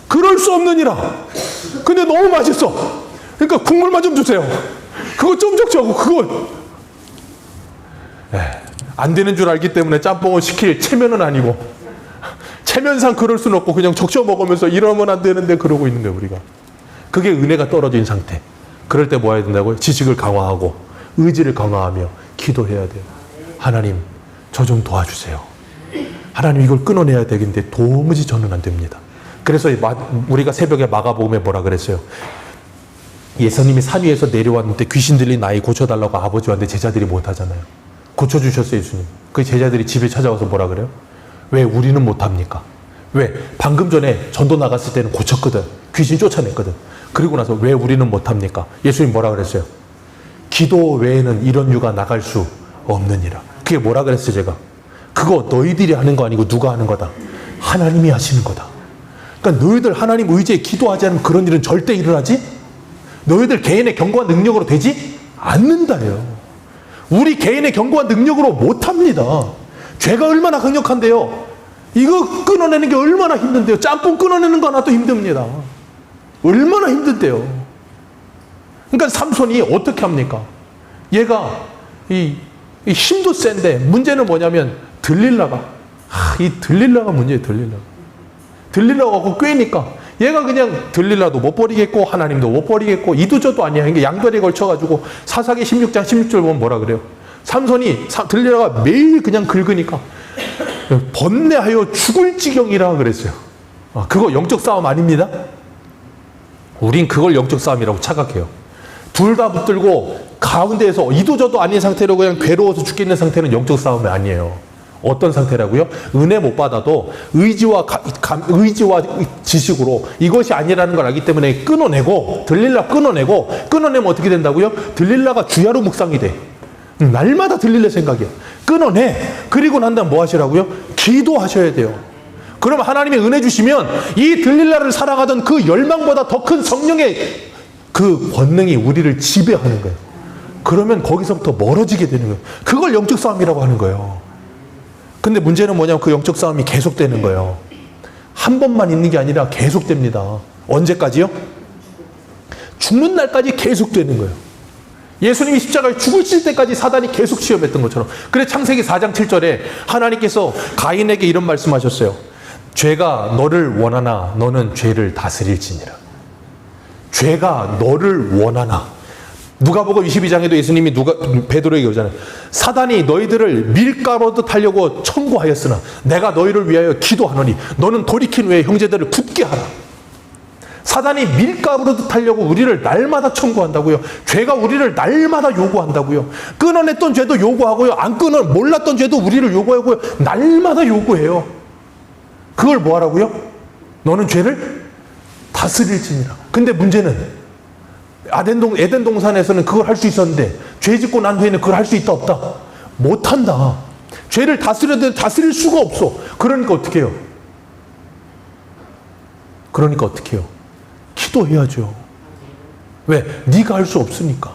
그럴 수 없느니라. 근데 너무 맛있어. 그러니까 국물만 좀 주세요. 그거 좀 적자고 그거. 안 되는 줄 알기 때문에 짬뽕을 시킬 체면은 아니고 체면상 그럴 수는 없고 그냥 적셔 먹으면서 이러면 안 되는데 그러고 있는 거예요. 우리가. 그게 은혜가 떨어진 상태. 그럴 때 뭐 해야 된다고요? 지식을 강화하고 의지를 강화하며 기도해야 돼요. 하나님, 저 좀 도와주세요. 하나님, 이걸 끊어내야 되겠는데 도무지 저는 안 됩니다. 그래서 우리가 새벽에 마가복음에 뭐라 그랬어요? 예수님이 산 위에서 내려왔는데 귀신 들린 아이 고쳐달라고 아버지가 하는데 제자들이 못하잖아요. 고쳐주셨어요, 예수님. 그 제자들이 집에 찾아와서 뭐라 그래요? 왜 우리는 못합니까? 왜? 방금 전에 전도 나갔을 때는 고쳤거든. 귀신 쫓아냈거든. 그리고 나서 왜 우리는 못합니까? 예수님 뭐라 그랬어요? 기도 외에는 이런 유가 나갈 수 없느니라. 그게 뭐라 그랬어요, 제가? 그거 너희들이 하는 거 아니고 누가 하는 거다? 하나님이 하시는 거다. 그러니까 너희들 하나님 의지에 기도하지 않으면 그런 일은 절대 일어나지? 너희들 개인의 견고한 능력으로 되지 않는다요. 우리 개인의 견고한 능력으로 못합니다. 죄가 얼마나 강력한데요. 이거 끊어내는 게 얼마나 힘든데요. 짬뽕 끊어내는 거 하나도 힘듭니다. 얼마나 힘든데요. 그러니까 삼손이 어떻게 합니까? 얘가 이 힘도 센데 문제는 뭐냐면 들릴라가 문제예요. 들릴라가 꿰니까 얘가 그냥 들릴라도 못 버리겠고 하나님도 못 버리겠고 이도저도 아니야. 그러니까 양다리에 걸쳐가지고 사사기 16장 16절 보면 뭐라 그래요? 삼손이 들릴라가 매일 그냥 긁으니까 번뇌하여 죽을 지경이라 그랬어요. 그거 영적 싸움 아닙니다. 우린 그걸 영적 싸움이라고 착각해요. 둘 다 붙들고 가운데에서 이도저도 아닌 상태로 그냥 괴로워서 죽겠는 상태는 영적 싸움이 아니에요. 어떤 상태라고요? 은혜 못 받아도 의지와 지식으로 이것이 아니라는 걸 알기 때문에 끊어내고 끊어내면 어떻게 된다고요? 들릴라가 주야로 묵상이 돼. 날마다 들릴래 생각이야. 끊어내. 그리고 난 다음 뭐 하시라고요? 기도하셔야 돼요. 그럼 하나님의 은혜 주시면 이 들릴라를 살아가던 그 열망보다 더 큰 성령의 그 권능이 우리를 지배하는 거예요. 그러면 거기서부터 멀어지게 되는 거예요. 그걸 영적 싸움이라고 하는 거예요. 근데 문제는 뭐냐면 그 영적 싸움이 계속되는 거예요. 한 번만 있는 게 아니라 계속됩니다. 언제까지요? 죽는 날까지 계속되는 거예요. 예수님이 십자가에 죽으실 때까지 사단이 계속 시험했던 것처럼. 그래 창세기 4장 7절에 하나님께서 가인에게 이런 말씀하셨어요. 죄가 너를 원하나 너는 죄를 다스릴지니라. 죄가 너를 원하나 누가복음 22장에도 예수님이 베드로에게 오잖아요. 사단이 너희들을 밀가루듯 하려고 청구하였으나 내가 너희를 위하여 기도하노니 너는 돌이킨 후에 형제들을 굳게 하라. 사단이 밀가루듯 하려고 우리를 날마다 청구한다고요. 죄가 우리를 날마다 요구한다고요. 끊어냈던 죄도 요구하고요. 몰랐던 죄도 우리를 요구하고요. 날마다 요구해요. 그걸 뭐 하라고요? 너는 죄를 다스릴지니라. 근데 문제는 에덴 동산에서는 그걸 할 수 있었는데 죄 짓고 난 후에는 그걸 할 수 있다 없다? 못한다. 죄를 다스릴 수가 없어. 그러니까 어떻게 해요? 기도해야죠. 왜? 네가 할 수 없으니까.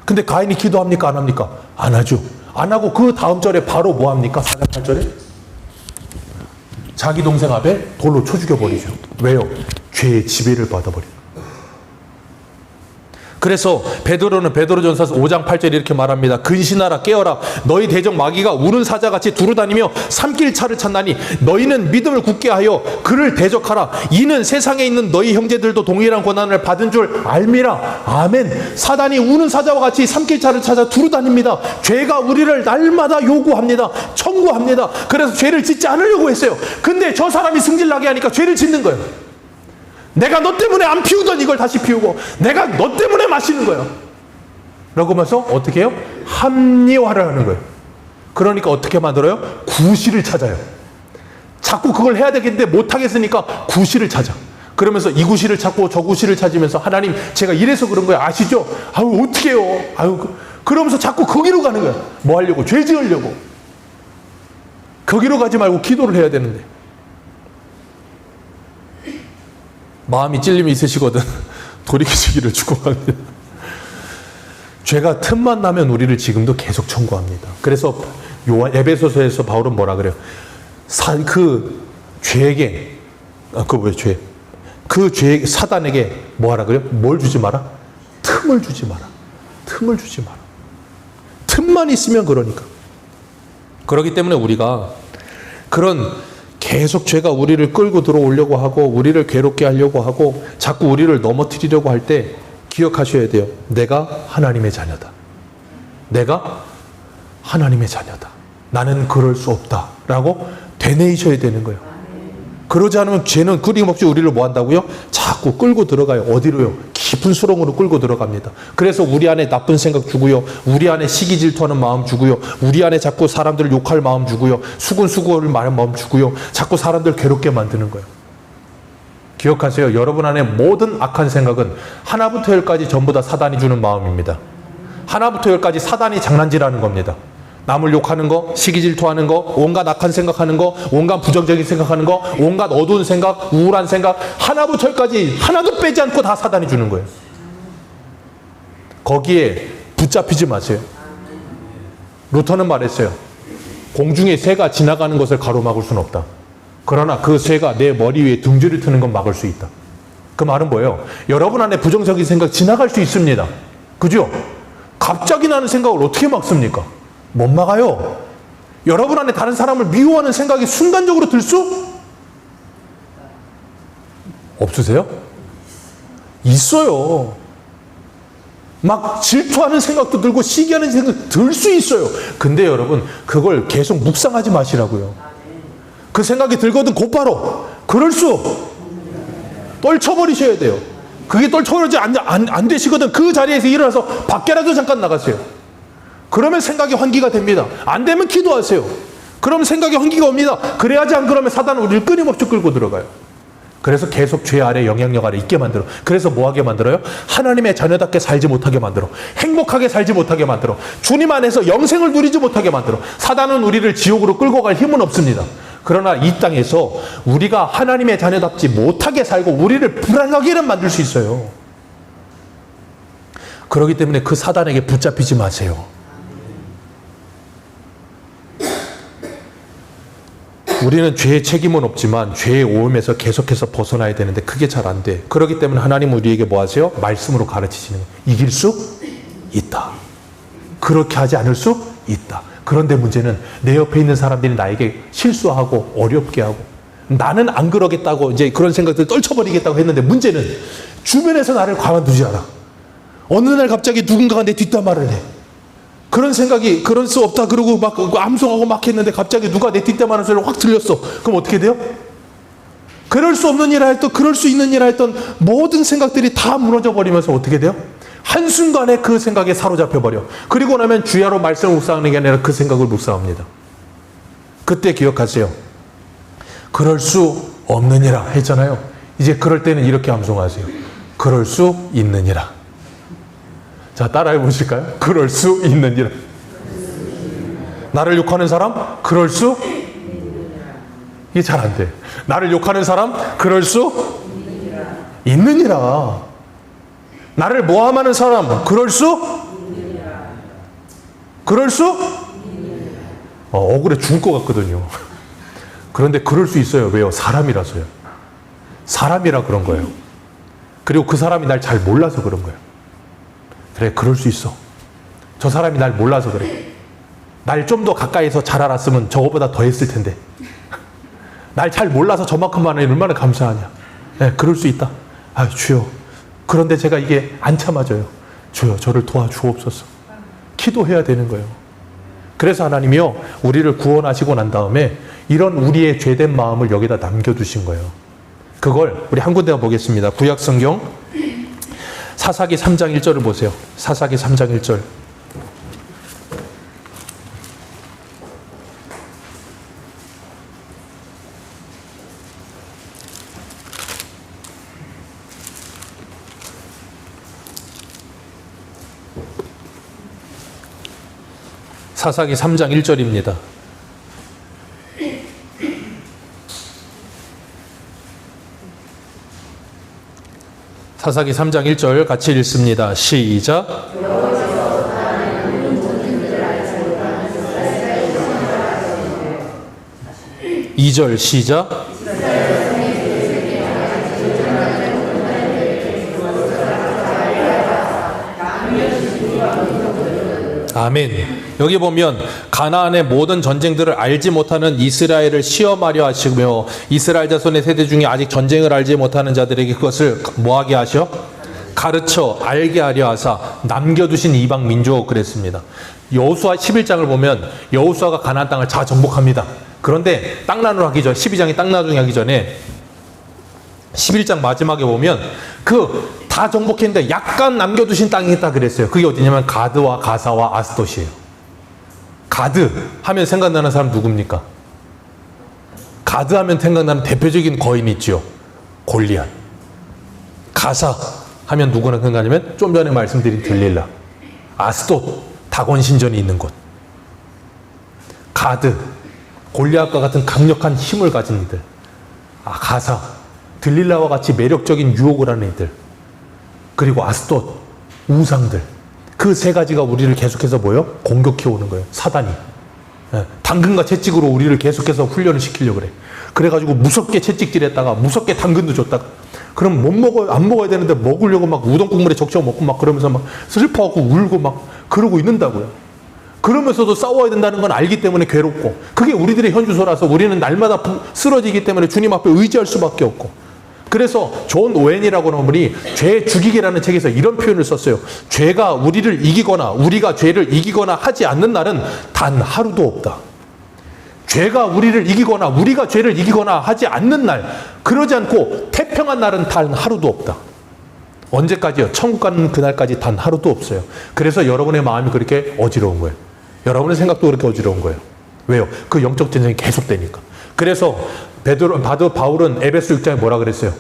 근데 가인이 기도합니까? 안 합니까? 안 하죠. 안 하고 그 다음 절에 바로 뭐 합니까? 4장 8절에 자기 동생 아벨 돌로 쳐 죽여버리죠. 왜요? 죄의 지배를 받아버려요. 그래서 베드로는 베드로전서 5장 8절에 이렇게 말합니다. 근신하라 깨어라 너희 대적 마귀가 우는 사자같이 두루다니며 삼킬 차를 찾나니 너희는 믿음을 굳게 하여 그를 대적하라. 이는 세상에 있는 너희 형제들도 동일한 고난을 받은 줄 알미라. 아멘. 사단이 우는 사자와 같이 삼킬 차를 찾아 두루다닙니다. 죄가 우리를 날마다 요구합니다. 청구합니다. 그래서 죄를 짓지 않으려고 했어요. 근데 저 사람이 승질나게 하니까 죄를 짓는 거예요. 내가 너 때문에 안 피우던 이걸 다시 피우고 내가 너 때문에 마시는 거예요. 라고 하면서 어떻게 해요? 합리화를 하는 거예요. 그러니까 어떻게 만들어요? 구실을 찾아요. 자꾸 그걸 해야 되겠는데 못하겠으니까 구실을 찾아. 그러면서 이 구실을 찾고 저 구실을 찾으면서 하나님 제가 이래서 그런 거예요. 아시죠? 아유 어떻게 해요? 아유 그러면서 자꾸 거기로 가는 거예요. 뭐 하려고? 죄 지으려고. 거기로 가지 말고 기도를 해야 되는데. 마음이 찔림이 있으시거든 돌이키시기를 축복합니다. 죄가 틈만 나면 우리를 지금도 계속 청구합니다. 그래서 에베소서에서 바울은 뭐라 그래요? 사단에게 뭐 하라 그래요? 뭘 주지 마라? 틈을 주지 마라. 틈을 주지 마라. 틈만 있으면 그러니까. 그렇기 때문에 우리가 그런 계속 죄가 우리를 끌고 들어오려고 하고 우리를 괴롭게 하려고 하고 자꾸 우리를 넘어뜨리려고 할 때 기억하셔야 돼요. 내가 하나님의 자녀다. 내가 하나님의 자녀다. 나는 그럴 수 없다. 라고 되뇌이셔야 되는 거예요. 그러지 않으면 죄는 끊임없이 우리를 뭐 한다고요? 자꾸 끌고 들어가요. 어디로요? 깊은 수렁으로 끌고 들어갑니다. 그래서 우리 안에 나쁜 생각 주고요. 우리 안에 시기 질투하는 마음 주고요. 우리 안에 자꾸 사람들을 욕할 마음 주고요. 수군수고를 말하는 마음 주고요. 자꾸 사람들 괴롭게 만드는 거예요. 기억하세요. 여러분 안에 모든 악한 생각은 하나부터 열까지 전부 다 사단이 주는 마음입니다. 하나부터 열까지 사단이 장난질하는 겁니다. 남을 욕하는 거, 시기 질투하는 거, 온갖 악한 생각하는 거, 온갖 부정적인 생각하는 거, 온갖 어두운 생각, 우울한 생각, 하나부터 열까지 하나도 빼지 않고 다 사단이 주는 거예요. 거기에 붙잡히지 마세요. 루터는 말했어요. 공중에 새가 지나가는 것을 가로막을 수는 없다. 그러나 그 새가 내 머리 위에 둥지를 트는 건 막을 수 있다. 그 말은 뭐예요? 여러분 안에 부정적인 생각 지나갈 수 있습니다. 그죠? 갑자기 나는 생각을 어떻게 막습니까? 못 막아요. 여러분 안에 다른 사람을 미워하는 생각이 순간적으로 들 수 없으세요? 있어요. 막 질투하는 생각도 들고 시기하는 생각도 들 수 있어요. 근데 여러분 그걸 계속 묵상하지 마시라고요. 그 생각이 들거든 곧바로 그럴 수 떨쳐버리셔야 돼요. 그게 떨쳐버리지 안 되시거든 그 자리에서 일어나서 밖에라도 잠깐 나가세요. 그러면 생각이 환기가 됩니다. 안 되면 기도하세요. 그러면 생각이 환기가 옵니다. 그래야지 안 그러면 사단은 우리를 끊임없이 끌고 들어가요. 그래서 계속 죄 아래 영향력 아래 있게 만들어. 그래서 뭐 하게 만들어요? 하나님의 자녀답게 살지 못하게 만들어. 행복하게 살지 못하게 만들어. 주님 안에서 영생을 누리지 못하게 만들어. 사단은 우리를 지옥으로 끌고 갈 힘은 없습니다. 그러나 이 땅에서 우리가 하나님의 자녀답지 못하게 살고 우리를 불안하게는 만들 수 있어요. 그렇기 때문에 그 사단에게 붙잡히지 마세요. 우리는 죄의 책임은 없지만 죄의 오염에서 계속해서 벗어나야 되는데 그게 잘 안 돼. 그렇기 때문에 하나님은 우리에게 뭐 하세요? 말씀으로 가르치시는 거예요. 이길 수 있다. 그렇게 하지 않을 수 있다. 그런데 문제는 내 옆에 있는 사람들이 나에게 실수하고 어렵게 하고 나는 안 그러겠다고 이제 그런 생각들 떨쳐버리겠다고 했는데 문제는 주변에서 나를 가만두지 않아. 어느 날 갑자기 누군가가 내 뒷담화를 해. 그런 생각이 그럴 수 없다 그러고 막 암송하고 막 했는데 갑자기 누가 내 뒷담화하는 소리가 확 들렸어. 그럼 어떻게 돼요? 그럴 수 없는 일을 했던, 그럴 수 있는 일을 했던 모든 생각들이 다 무너져 버리면서 어떻게 돼요? 한순간에 그 생각에 사로잡혀 버려. 그리고 나면 주야로 말씀을 묵상하는 게 아니라 그 생각을 묵상합니다. 그때 기억하세요. 그럴 수 없느니라 했잖아요. 이제 그럴 때는 이렇게 암송하세요. 그럴 수 있느니라. 자, 따라해 보실까요? 그럴 수 있느니라. 나를 욕하는 사람? 그럴 수? 이게 잘 안 돼. 나를 욕하는 사람? 그럴 수? 있느니라. 나를 모함하는 사람? 그럴 수? 그럴 수? 억울해 죽을 것 같거든요. 그런데 그럴 수 있어요. 왜요? 사람이라서요. 사람이라 그런 거예요. 그리고 그 사람이 날 잘 몰라서 그런 거예요. 그래, 그럴 수 있어. 저 사람이 날 몰라서 그래. 날 좀 더 가까이서 잘 알았으면 저거보다 더 했을 텐데. 날 잘 몰라서 저만큼만 해도 얼마나 감사하냐. 네, 그럴 수 있다. 아, 주여. 그런데 제가 이게 안 참아져요. 주여, 저를 도와주옵소서. 기도해야 되는 거예요. 그래서 하나님이요, 우리를 구원하시고 난 다음에 이런 우리의 죄된 마음을 여기다 남겨두신 거예요. 그걸 우리 한 군데가 보겠습니다. 구약성경 사사기 3장 1절을 보세요. 사사기 3장 1절. 사사기 3장 1절입니다. 사사기 3장 1절 같이 읽습니다. 시작. 2절 시작. 아멘. 여기 보면 가나안의 모든 전쟁들을 알지 못하는 이스라엘을 시험하려 하시며 이스라엘 자손의 세대 중에 아직 전쟁을 알지 못하는 자들에게 그것을 뭐하게 하셔? 가르쳐 알게 하려 하사 남겨두신 이방 민족 그랬습니다. 여호수아 11장을 보면 여호수아가 가나안 땅을 다 정복합니다. 그런데 땅 나누기 전 12장이 땅 나누기 하기 전에 11장 마지막에 보면 다 정복했는데 약간 남겨두신 땅이 있다 그랬어요. 그게 어디냐면 가드와 가사와 아스돗이에요. 가드 하면 생각나는 사람 누굽니까? 가드 하면 생각나는 대표적인 거인이 있죠. 골리앗. 가사 하면 누구나 생각나냐면 좀 전에 말씀드린 들릴라. 아스돗, 다곤 신전이 있는 곳. 가드, 골리앗과 같은 강력한 힘을 가진 이들. 가사, 들릴라와 같이 매력적인 유혹을 하는 이들. 그리고 아스돗, 우상들. 그 세 가지가 우리를 계속해서 공격해 오는 거예요. 사단이. 당근과 채찍으로 우리를 계속해서 훈련을 시키려고 그래. 그래가지고 무섭게 채찍질했다가 무섭게 당근도 줬다가 그럼 안 먹어야 되는데 먹으려고 막 우동 국물에 적셔 먹고 막 그러면서 막 슬퍼하고 울고 막 그러고 있는다고요. 그러면서도 싸워야 된다는 건 알기 때문에 괴롭고 그게 우리들의 현주소라서 우리는 날마다 쓰러지기 때문에 주님 앞에 의지할 수밖에 없고 그래서 존 오웬이라고 하는 분이 죄 죽이기라는 책에서 이런 표현을 썼어요. 죄가 우리를 이기거나 우리가 죄를 이기거나 하지 않는 날은 단 하루도 없다. 죄가 우리를 이기거나 우리가 죄를 이기거나 하지 않는 날, 그러지 않고 태평한 날은 단 하루도 없다. 언제까지요? 천국 가는 그날까지 단 하루도 없어요. 그래서 여러분의 마음이 그렇게 어지러운 거예요. 여러분의 생각도 그렇게 어지러운 거예요. 왜요? 그 영적 전쟁이 계속되니까. 그래서 바울은 에베소 6장에 뭐라 그랬어요?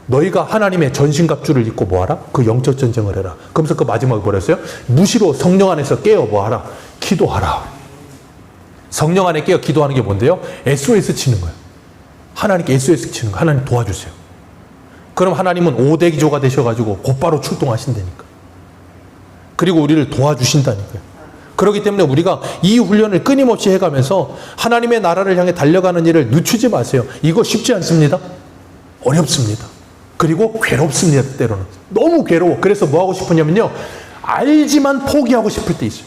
너희가 하나님의 전신갑주를 입고 뭐하라? 그 영적 전쟁을 해라. 그러면서 그 마지막에 뭐라 했어요? 무시로 성령 안에서 깨어 뭐하라? 기도하라. 성령 안에 깨어 기도하는 게 뭔데요? SOS 치는 거예요. 하나님께 SOS 치는 거예요. 하나님 도와주세요. 그럼 하나님은 5대 기조가 되셔가지고 곧바로 출동하신다니까. 그리고 우리를 도와주신다니까요. 그렇기 때문에 우리가 이 훈련을 끊임없이 해가면서 하나님의 나라를 향해 달려가는 일을 늦추지 마세요. 이거 쉽지 않습니다. 어렵습니다. 그리고 괴롭습니다. 때로는. 너무 괴로워. 그래서 뭐 하고 싶으냐면요. 알지만 포기하고 싶을 때 있어요.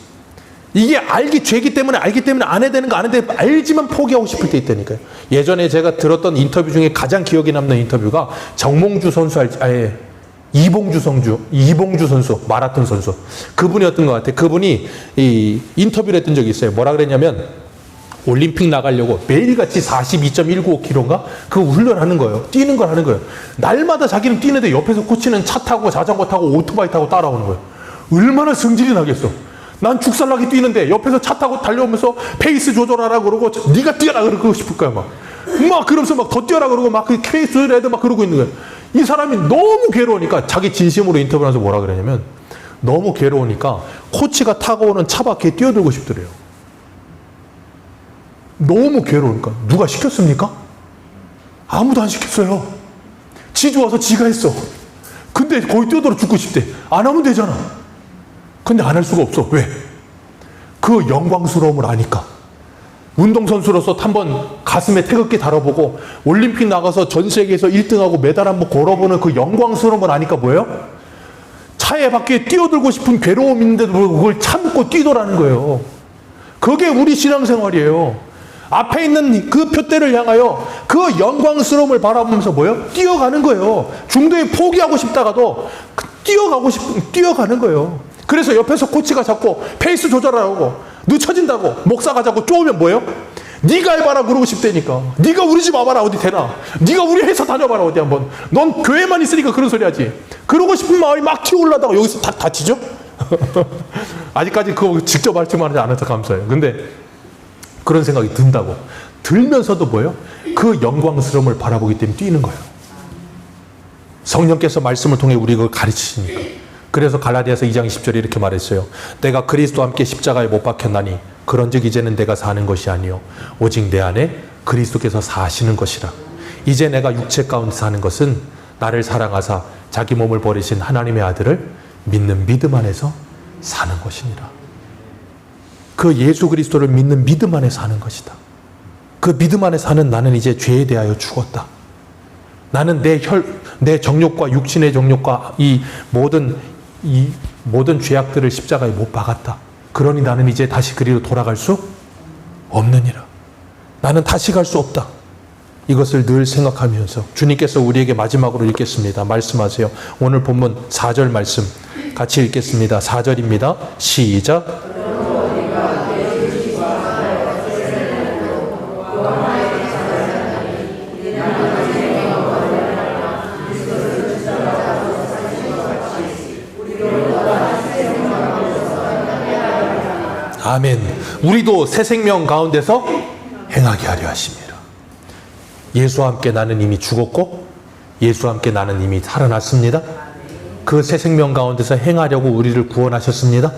이게 죄기 때문에 알기 때문에 안 해야 되는 거 안 해야 되는 알지만 포기하고 싶을 때 있다니까요. 예전에 제가 들었던 인터뷰 중에 가장 기억에 남는 인터뷰가 정몽주 선수 이봉주 선수, 마라톤 선수. 그분이었던 것 같아요. 그분이 이 인터뷰를 했던 적이 있어요. 뭐라 그랬냐면, 올림픽 나가려고 매일같이 42.195km인가? 그거 훈련하는 거예요. 뛰는 걸 하는 거예요. 날마다 자기는 뛰는데 옆에서 코치는 차 타고 자전거 타고 오토바이 타고 따라오는 거예요. 얼마나 성질이 나겠어. 난 죽살나게 뛰는데 옆에서 차 타고 달려오면서 페이스 조절하라 그러고 네가 뛰어라 그러고 싶을 거야. 막 그러면서 막 더 뛰어라 그러고 막 그 페이스 조절해야 돼 막 그러고 있는 거예요. 이 사람이 너무 괴로우니까 자기 진심으로 인터뷰하면서 뭐라 그러냐면, 너무 괴로우니까 코치가 타고 오는 차 밖에 뛰어들고 싶더래요. 너무 괴로우니까. 누가 시켰습니까? 아무도 안 시켰어요. 지 좋아서 지가 했어. 근데 거기 뛰어들어 죽고 싶대. 안 하면 되잖아. 근데 안 할 수가 없어. 왜? 그 영광스러움을 아니까. 운동선수로서 한번 가슴에 태극기 달아보고 올림픽 나가서 전 세계에서 1등하고 메달 한번 걸어보는 그 영광스러움을 아니까 뭐예요? 차에 밖에 뛰어들고 싶은 괴로움이 있는데도 그걸 참고 뛰더라는 거예요. 그게 우리 신앙생활이에요. 앞에 있는 그 표대를 향하여 그 영광스러움을 바라보면서 뭐예요? 뛰어가는 거예요. 중도에 포기하고 싶다가도 뛰어가는 거예요. 그래서 옆에서 코치가 자꾸 페이스 조절하라고, 늦춰진다고, 목사가 자꾸 쪼으면 뭐예요? 네가 해봐라 그러고 싶다니까. 네가 우리 집 와봐라 어디 되나. 네가 우리 회사 다녀봐라 어디 한번. 넌 교회만 있으니까 그런 소리 하지. 그러고 싶은 마음이 막 튀어올라다가 여기서 다 다치죠? 아직까지 그거 직접 말씀하지 않아서 감사해요. 근데 그런 생각이 든다고. 들면서도 뭐예요? 그 영광스러움을 바라보기 때문에 뛰는 거예요. 성령께서 말씀을 통해 우리 그걸 가르치시니까. 그래서 갈라디아서 2장 10절에 이렇게 말했어요. 내가 그리스도와 함께 십자가에 못 박혔나니 그런즉 이제는 내가 사는 것이 아니요 오직 내 안에 그리스도께서 사시는 것이라. 이제 내가 육체 가운데 사는 것은 나를 사랑하사 자기 몸을 버리신 하나님의 아들을 믿는 믿음 안에서 사는 것이니라. 그 예수 그리스도를 믿는 믿음 안에 사는 것이다. 그 믿음 안에 사는 나는 이제 죄에 대하여 죽었다. 나는 내 정욕과 육신의 정욕과 이 모든 죄악들을 십자가에 못 박았다. 그러니 나는 이제 다시 그리로 돌아갈 수 없느니라. 나는 다시 갈 수 없다. 이것을 늘 생각하면서 주님께서 우리에게 마지막으로 읽겠습니다. 말씀하세요. 오늘 본문 4절 말씀 같이 읽겠습니다. 4절입니다. 시작. 아멘. 우리도 새 생명 가운데서 행하게 하려 하십니다. 예수와 함께 나는 이미 죽었고 예수와 함께 나는 이미 살아났습니다. 그 새 생명 가운데서 행하려고 우리를 구원하셨습니다.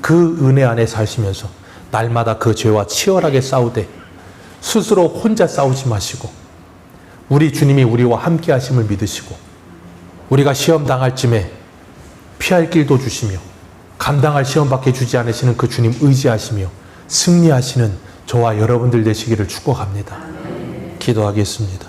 그 은혜 안에 사시면서 날마다 그 죄와 치열하게 싸우되 스스로 혼자 싸우지 마시고 우리 주님이 우리와 함께 하심을 믿으시고 우리가 시험 당할 쯤에 피할 길도 주시며 감당할 시험밖에 주지 않으시는 그 주님 의지하시며 승리하시는 저와 여러분들 되시기를 축복합니다. 기도하겠습니다.